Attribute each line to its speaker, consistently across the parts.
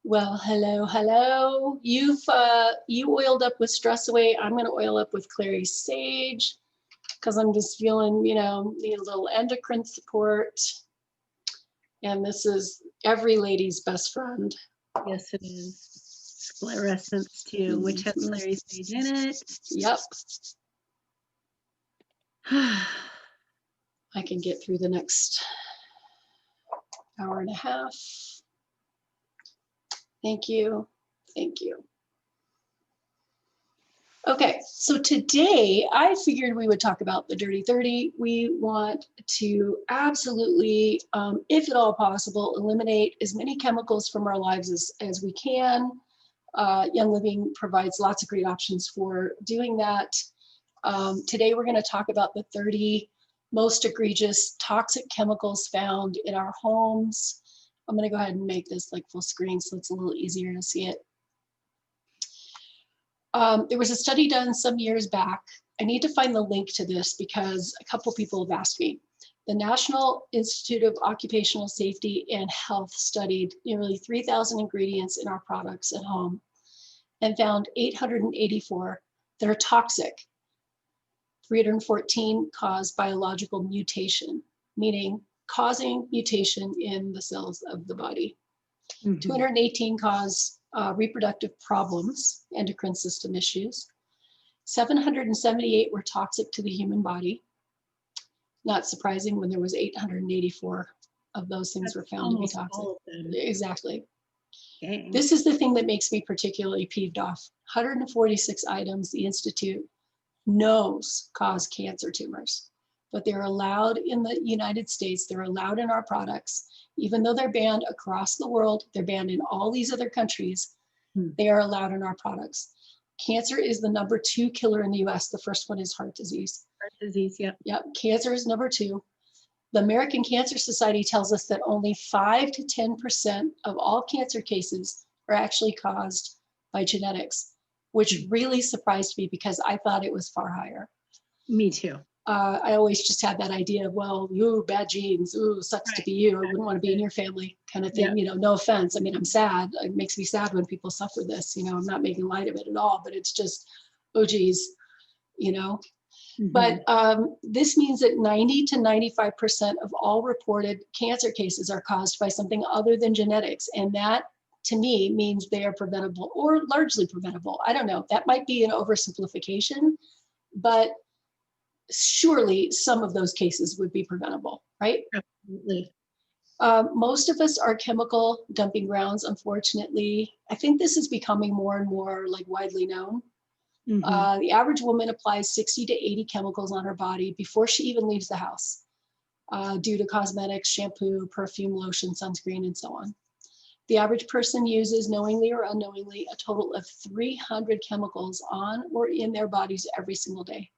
Speaker 1: Well, hello, hello. You oiled up with Stress Away. I'm gonna oil up with Clary Sage because I'm just feeling, need a little endocrine support. And this is every lady's best friend.
Speaker 2: Yes, it is. Sclerosence too, which has Clary Sage in it.
Speaker 1: Yep. I can get through the next hour and a half. Thank you. Thank you. Okay, so today I figured we would talk about the Dirty 30. We want to absolutely, if at all possible, eliminate as many chemicals from our lives as we can. Young Living provides lots of great options for doing that. Today we're going to talk about the 30 most egregious toxic chemicals found in our homes. I'm going to go ahead and make this like full screen so it's a little easier to see it. There was a study done some years back. I need to find the link to this because a couple people have asked me. The National Institute of Occupational Safety and Health studied nearly 3,000 ingredients in our products at home and found 884 that are toxic. 314 cause biological mutation, meaning causing mutation in the cells of the body. 218 cause reproductive problems, endocrine system issues. 778 were toxic to the human body. Not surprising when there was 884 of those things were found to be toxic. Exactly. Dang. This is the thing that makes me particularly peeved off. 146 items the Institute knows cause cancer tumors, but they're allowed in the United States, they're allowed in our products. Even though they're banned across the world, they're banned in all these other countries, they are allowed in our products. Cancer is the number 2 killer in the US. The first one is heart disease.
Speaker 2: Heart disease, yep.
Speaker 1: Yep, cancer is number 2. The American Cancer Society tells us that only 5 to 10% of all cancer cases are actually caused by genetics, which really surprised me because I thought it was far higher.
Speaker 2: Me too.
Speaker 1: I always just had that idea of, well, ooh, bad genes, ooh, sucks to be you. I wouldn't want to be in your family kind of thing, no offense. I mean, I'm sad. It makes me sad when people suffer this, I'm not making light of it at all, but it's just, oh geez, But this means that 90 to 95% of all reported cancer cases are caused by something other than genetics. And that, to me, means they are preventable or largely preventable. I don't know. That might be an oversimplification, but surely some of those cases would be preventable, right?
Speaker 2: Absolutely.
Speaker 1: Most of us are chemical dumping grounds, unfortunately. I think this is becoming more and more like widely known. The average woman applies 60 to 80 chemicals on her body before she even leaves the house, due to cosmetics, shampoo, perfume, lotion, sunscreen, and so on. The average person uses, knowingly or unknowingly, a total of 300 chemicals on or in their bodies every single day.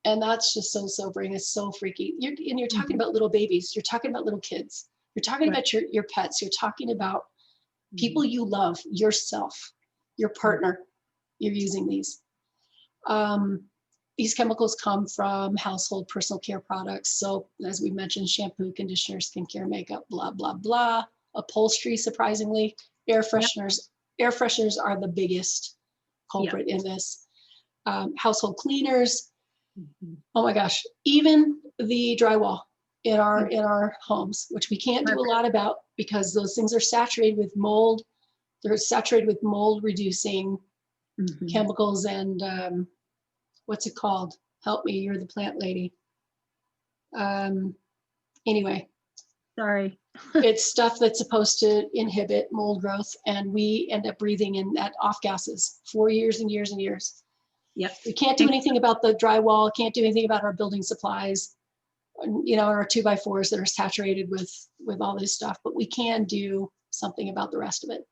Speaker 1: And that's just so sobering. It's so freaky. You're talking about little babies. You're talking about little kids. You're talking about your pets. You're talking about people you love, yourself, your partner. You're using these. These chemicals come from household personal care products. So as we mentioned, shampoo, conditioner, skincare, makeup, blah, blah, blah. Upholstery, surprisingly. Air fresheners. Air fresheners are the biggest culprit in this. Household cleaners. Oh my gosh, even the drywall in our homes, which we can't do a lot about because those things are saturated with mold. They're saturated with mold reducing chemicals and what's it called? Help me, you're the plant lady. Anyway.
Speaker 2: Sorry.
Speaker 1: It's stuff that's supposed to inhibit mold growth, and we end up breathing in that off gases for years and years and years.
Speaker 2: Yep.
Speaker 1: We can't do anything about the drywall, can't do anything about our building supplies, our 2x4s that are saturated with all this stuff, but we can do something about the rest of it.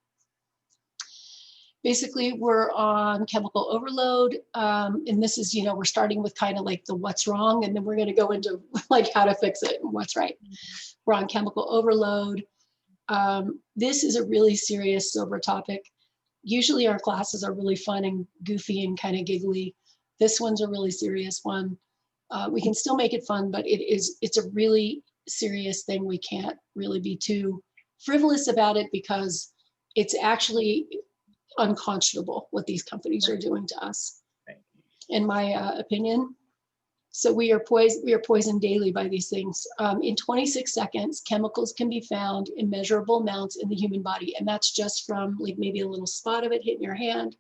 Speaker 1: Basically, we're on chemical overload. And this is, we're starting with kind of like the what's wrong, and then we're going to go into like how to fix it and what's right. We're on chemical overload. This is a really serious, sober topic. Usually our classes are really fun and goofy and kind of giggly. This one's a really serious one. We can still make it fun, but it's a really serious thing. We can't really be too frivolous about it because it's actually unconscionable what these companies are
Speaker 2: Right.
Speaker 1: doing to us,
Speaker 2: Right.
Speaker 1: in my opinion. So we are poisoned daily by these things. In 26 seconds, chemicals can be found in measurable amounts in the human body. And that's just from like maybe a little spot of it hitting your hand.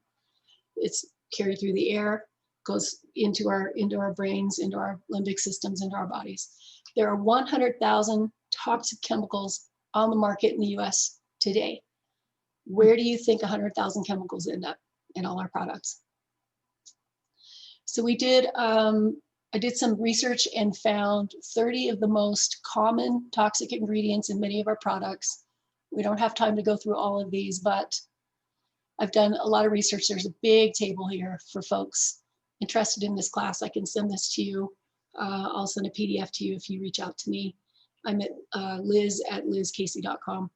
Speaker 1: It's carried through the air, goes into our brains, into our limbic systems, into our bodies. There are 100,000 toxic chemicals on the market in the US today. Where do you think 100,000 chemicals end up in all our products? So I did some research and found 30 of the most common toxic ingredients in many of our products. We don't have time to go through all of these, but I've done a lot of research. There's a big table here for folks interested in this class. I can send this to you. I'll send a PDF to you if you reach out to me. I'm at liz@lizcasey.com.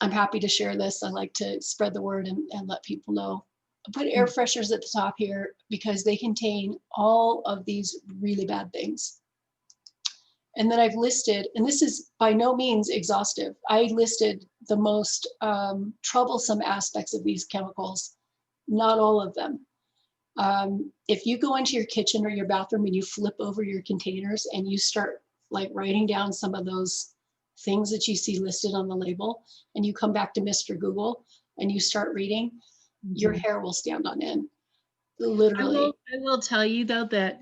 Speaker 1: I'm happy to share this. I like to spread the word and let people know. I put air fresheners at the top here because they contain all of these really bad things. And then I've listed, and this is by no means exhaustive, I listed the most troublesome aspects of these chemicals, not all of them. If you go into your kitchen or your bathroom and you flip over your containers and you start like writing down some of those things that you see listed on the label, and you come back to Mr. Google and you start reading, your hair will stand on end, literally.
Speaker 2: I will tell you though that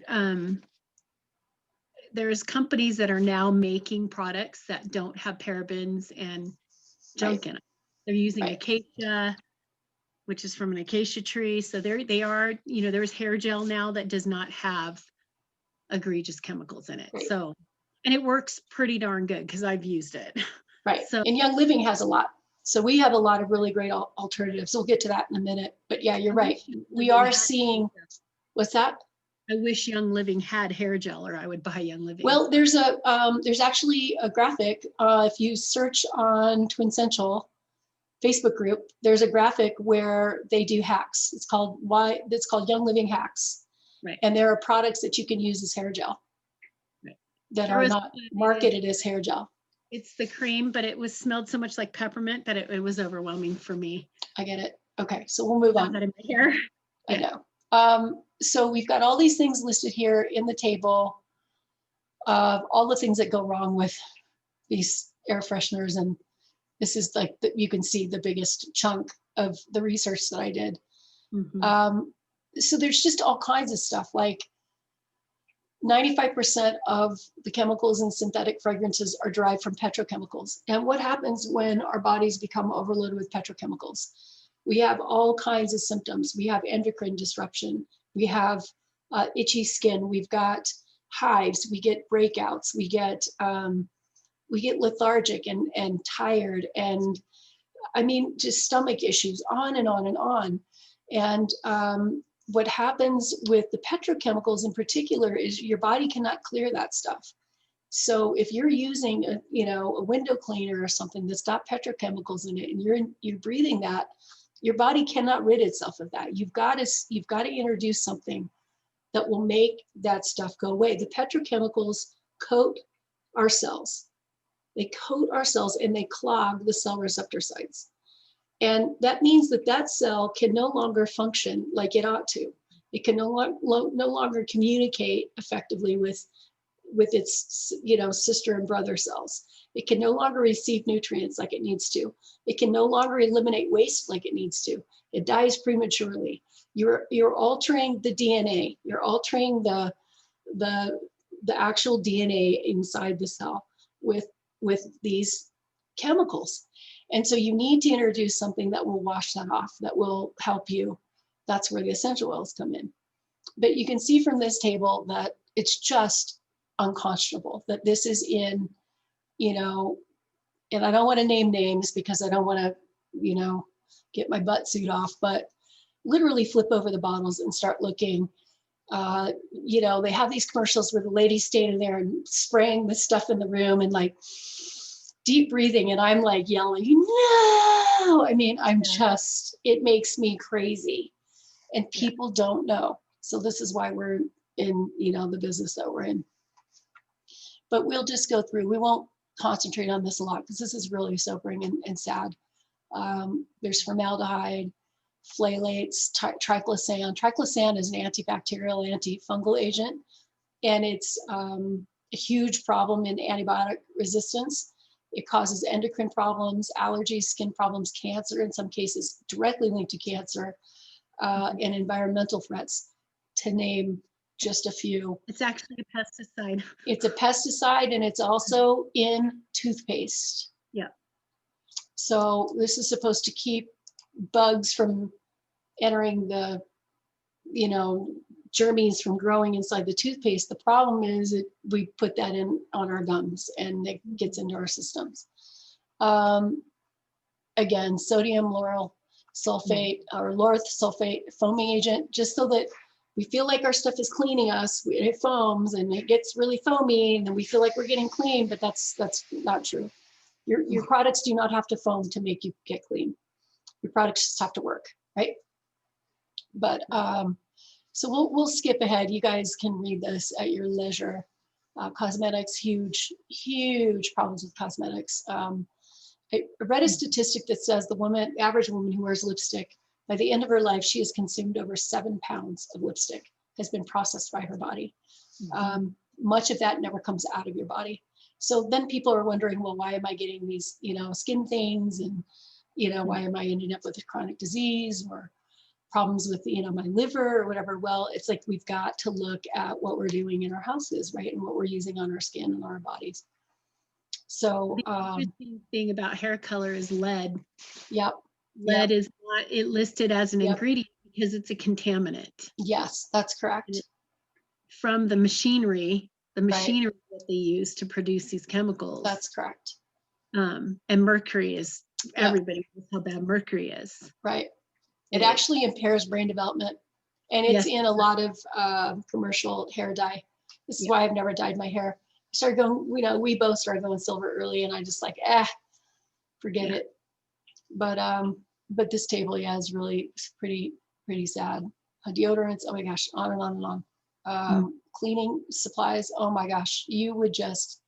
Speaker 2: there's companies that are now making products that don't have parabens and junk in it. They're using
Speaker 1: Right.
Speaker 2: acacia, which is from an acacia tree. So they are, you know, there's hair gel now that does not have egregious chemicals in it.
Speaker 1: Right.
Speaker 2: So, and it works pretty darn good because I've used it.
Speaker 1: Right.
Speaker 2: So,
Speaker 1: And Young Living has a lot. So we have a lot of really great alternatives. We'll get to that in a minute. But yeah, you're right. We are seeing, what's that?
Speaker 2: I wish Young Living had hair gel, or I would buy Young Living.
Speaker 1: Well, there's actually a graphic. If you search on Twincentral Facebook group, there's a graphic where they do hacks. It's called Young Living Hacks.
Speaker 2: Right.
Speaker 1: And there are products that you can use as hair gel that are not marketed as hair gel.
Speaker 2: It's the cream, but it smelled so much like peppermint that it was overwhelming for me.
Speaker 1: I get it. Okay, so we'll move on.
Speaker 2: That in my hair.
Speaker 1: I know. So we've got all these things listed here in the table of all the things that go wrong with these air fresheners. And this is like, you can see the biggest chunk of the research that I did. So there's just all kinds of stuff, like 95% of the chemicals in synthetic fragrances are derived from petrochemicals. And what happens when our bodies become overloaded with petrochemicals? We have all kinds of symptoms. We have endocrine disruption. We have itchy skin. We've got hives. We get breakouts. We get lethargic and tired. And I mean, just stomach issues, on and on and on. And what happens with the petrochemicals in particular is your body cannot clear that stuff. So if you're using a window cleaner or something that's got petrochemicals in it, and you're breathing that, your body cannot rid itself of that. You've got to introduce something that will make that stuff go away. The petrochemicals coat our cells. They coat our cells and they clog the cell receptor sites. And that means that cell can no longer function like it ought to. It can no longer communicate effectively with its sister and brother cells. It can no longer receive nutrients like it needs to. It can no longer eliminate waste like it needs to. It dies prematurely. You're altering the DNA. You're altering the actual DNA inside the cell with these chemicals. And so you need to introduce something that will wash that off, that will help you. That's where the essential oils come in. But you can see from this table that it's just unconscionable that this is in, and I don't want to name names because I don't want to, get my butt suit off, but literally flip over the bottles and start looking. They have these commercials where the lady's standing there and spraying the stuff in the room and like deep breathing, and I'm like yelling, no! I mean, it makes me crazy, and people don't know. So this is why we're in, the business that we're in. But we'll just go through. We won't concentrate on this a lot because this is really sobering and sad. There's formaldehyde, phthalates, triclosan. Triclosan is an antibacterial, antifungal agent, and it's a huge problem in antibiotic resistance. It causes endocrine problems, allergies, skin problems, cancer, in some cases directly linked to cancer, and environmental threats, to name just a few.
Speaker 2: It's actually a pesticide.
Speaker 1: It's a pesticide, and it's also in toothpaste.
Speaker 2: Yeah.
Speaker 1: So this is supposed to keep bugs from entering the, germs from growing inside the toothpaste. The problem is that we put that in on our gums and it gets into our systems. Again, sodium lauryl sulfate or lauryl sulfate foaming agent, just so that we feel like our stuff is cleaning us. It foams and it gets really foamy, and then we feel like we're getting clean, but that's not true. Your products do not have to foam to make you get clean. Your products just have to work, right? But so we'll skip ahead. You guys can read this at your leisure. Cosmetics, huge problems with cosmetics. I read a statistic that says the average woman who wears lipstick, by the end of her life, she has consumed over 7 pounds of lipstick, has been processed by her body. Much of that never comes out of your body. So then people are wondering, well, why am I getting these, skin things, and, why am I ending up with a chronic disease or problems with, my liver or whatever? Well, it's like we've got to look at what we're doing in our houses, right, and what we're using on our skin and our bodies. So
Speaker 2: the interesting thing about hair color is lead.
Speaker 1: Yep.
Speaker 2: Lead is not listed as an
Speaker 1: Yep.
Speaker 2: ingredient because it's a contaminant.
Speaker 1: Yes, that's correct.
Speaker 2: From the machinery that they use to produce these chemicals.
Speaker 1: That's correct.
Speaker 2: And mercury is, everybody knows how bad mercury is.
Speaker 1: Right. It actually impairs brain development, and it's in a lot of commercial hair dye. This is why I've never dyed my hair. I started going, we both started going silver early, and I just like, forget it. But this table, is really pretty sad. Deodorants, oh my gosh, on and on and on. Cleaning supplies, oh my gosh, you would just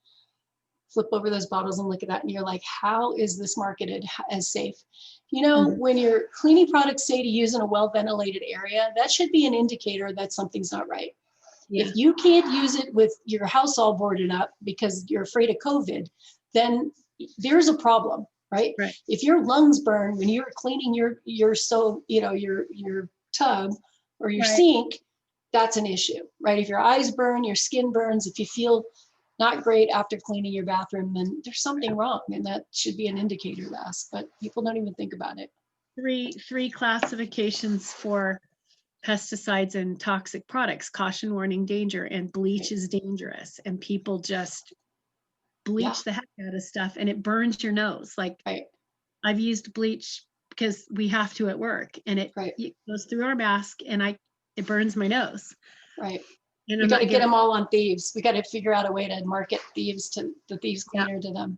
Speaker 1: flip over those bottles and look at that, and you're like, how is this marketed as safe? When your cleaning products say to use in a well-ventilated area, that should be an indicator that something's not right. Yeah. If you can't use it with your house all boarded up because you're afraid of COVID, then there's a problem, right? If your lungs burn when you're cleaning your tub or your sink, that's an issue, right? If your eyes burn, your skin burns, if you feel not great after cleaning your bathroom, then there's something wrong, and that should be an indicator to us, but people don't even think about it.
Speaker 2: Three classifications for pesticides and toxic products: caution, warning, danger, and bleach is dangerous. And people just bleach the heck out of stuff, and it burns your nose. Like I've used bleach because we have to at work, and it goes through our mask, and it burns my nose.
Speaker 1: Right.
Speaker 2: And
Speaker 1: we got to get them all on Thieves. We got to figure out a way to market Thieves to the Thieves Cleaner to them.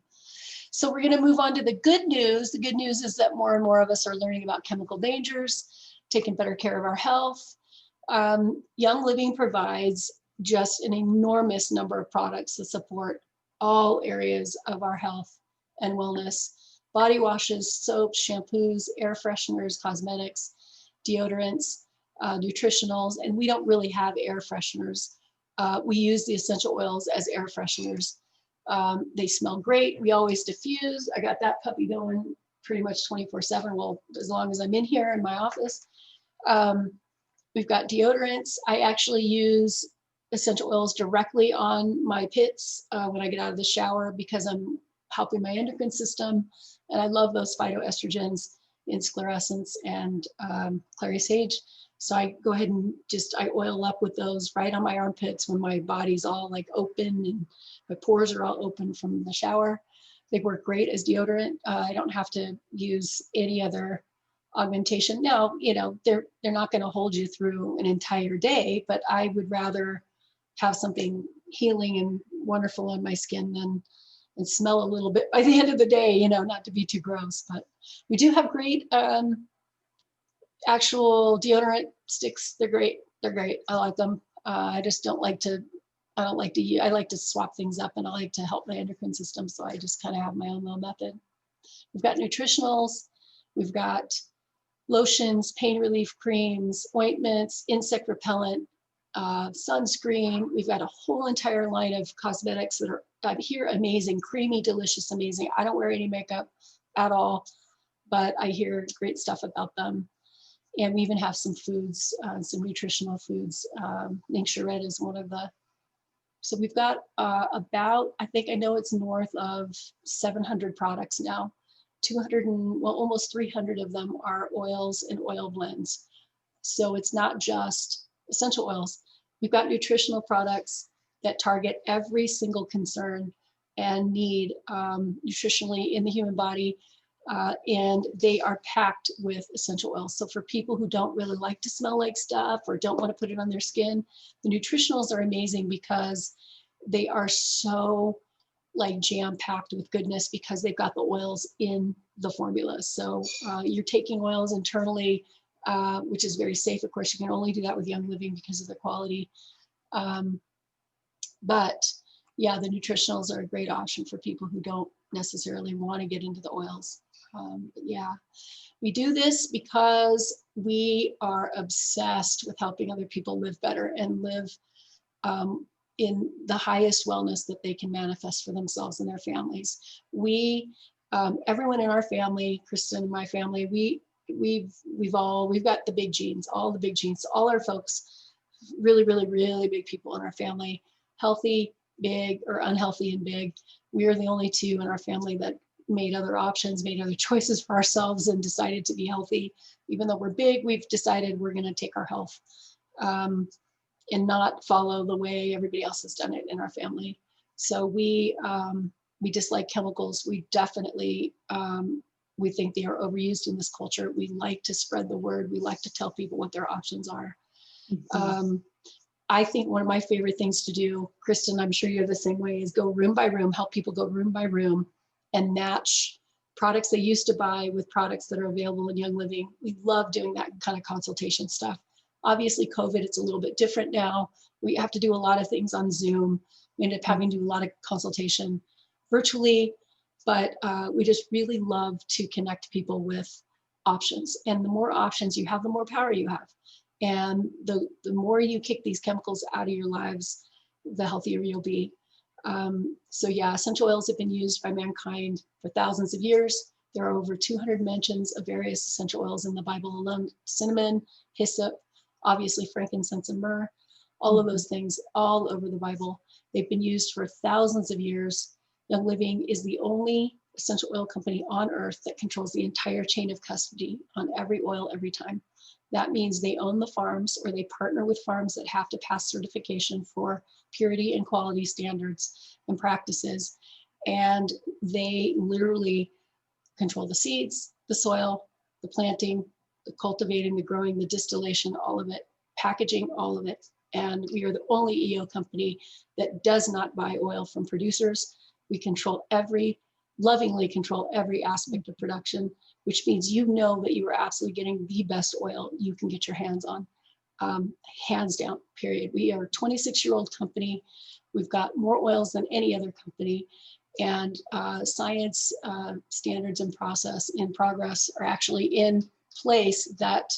Speaker 1: So we're going to move on to the good news. The good news is that more and more of us are learning about chemical dangers, taking better care of our health. Young Living provides just an enormous number of products that support all areas of our health and wellness. Body washes, soaps, shampoos, air fresheners, cosmetics, deodorants, nutritionals, and we don't really have air fresheners. We use the essential oils as air fresheners. They smell great. We always diffuse. I got that puppy going pretty much 24/7. Well, as long as I'm in here in my office. We've got deodorants. I actually use essential oils directly on my pits when I get out of the shower because I'm helping my endocrine system. And I love those phytoestrogens in sclerescence and clary sage. So I go ahead and I oil up with those right on my armpits when my body's all like open and my pores are all open from the shower. They work great as deodorant. I don't have to use any other augmentation. Now, they're not going to hold you through an entire day, but I would rather have something healing and wonderful on my skin than and smell a little bit by the end of the day, not to be too gross. But we do have great actual deodorant sticks. They're great. I like them. I just don't like to I don't like to, I like to swap things up, and I like to help my endocrine system. So I just kind of have my own little method. We've got nutritionals, we've got lotions, pain relief creams, ointments, insect repellent, sunscreen. We've got a whole entire line of cosmetics that are, I hear, amazing, creamy, delicious, amazing. I don't wear any makeup at all, but I hear great stuff about them. And we even have some foods, some nutritional foods. Tincture Red is one of the, so we've got about, I think I know it's north of 700 products now. 200 and, well, almost 300 of them are oils and oil blends. So it's not just essential oils. We've got nutritional products that target every single concern and need nutritionally in the human body. And they are packed with essential oils. So for people who don't really like to smell like stuff or don't want to put it on their skin, the nutritionals are amazing because they are so like jam packed with goodness because they've got the oils in the formula. So you're taking oils internally, which is very safe. Of course, you can only do that with Young Living because of the quality. But yeah, the nutritionals are a great option for people who don't necessarily want to get into the oils. But yeah, we do this because we are obsessed with helping other people live better and live in the highest wellness that they can manifest for themselves and their families. We, everyone in our family, Kristen and my family, we've got the big genes, all the big genes, all our folks, really, really, really big people in our family, healthy, big, or unhealthy and big. We are the only two in our family that made other options, made other choices for ourselves and decided to be healthy. Even though we're big, we've decided we're going to take our health and not follow the way everybody else has done it in our family. So we dislike chemicals. We definitely, we think they are overused in this culture. We like to spread the word. We like to tell people what their options are. Mm-hmm. I think one of my favorite things to do, Kristen, I'm sure you're the same way, is go room by room, help people go room by room and match products they used to buy with products that are available in Young Living. We love doing that kind of consultation stuff. Obviously, COVID, it's a little bit different now. We have to do a lot of things on Zoom. We end up having to do a lot of consultation virtually, but we just really love to connect people with options. And the more options you have, the more power you have. And the more you kick these chemicals out of your lives, the healthier you'll be. So yeah, essential oils have been used by mankind for thousands of years. There are over 200 mentions of various essential oils in the Bible alone: cinnamon, hyssop, obviously frankincense and myrrh, all of those things all over the Bible. They've been used for thousands of years. Young Living is the only essential oil company on earth that controls the entire chain of custody on every oil every time. That means they own the farms or they partner with farms that have to pass certification for purity and quality standards and practices. And they literally control the seeds, the soil, the planting, the cultivating, the growing, the distillation, all of it, packaging, all of it. And we are the only EO company that does not buy oil from producers. We lovingly control every aspect of production, which means you know that you are absolutely getting the best oil you can get your hands on, hands down, period. We are a 26-year-old company. We've got more oils than any other company, and science standards and process in progress are actually in place that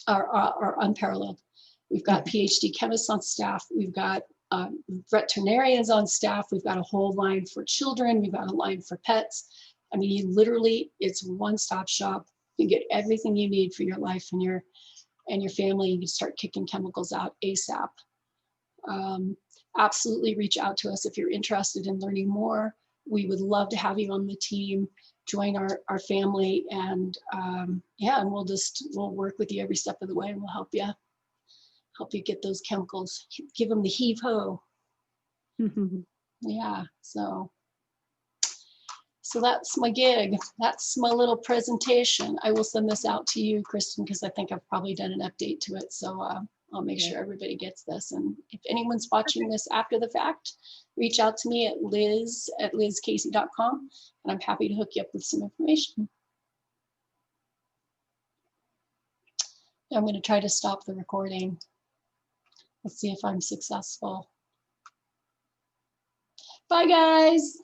Speaker 1: are unparalleled. We've got PhD chemists on staff. We've got veterinarians on staff. We've got a whole line for children. We've got a line for pets. I mean, you literally, it's one-stop shop. You get everything you need for your life and your family. You can start kicking chemicals out ASAP. Absolutely reach out to us if you're interested in learning more. We would love to have you on the team, join our family, and yeah, and we'll work with you every step of the way, and we'll help you get those chemicals, give them the heave ho. Yeah, so that's my gig. That's my little presentation. I will send this out to you, Kristen, because I think I've probably done an update to it. So I'll make sure everybody gets this. And if anyone's watching this after the fact, reach out to me at liz@lizcasey.com, and I'm happy to hook you up with some information. I'm going to try to stop the recording. Let's see if I'm successful. Bye, guys.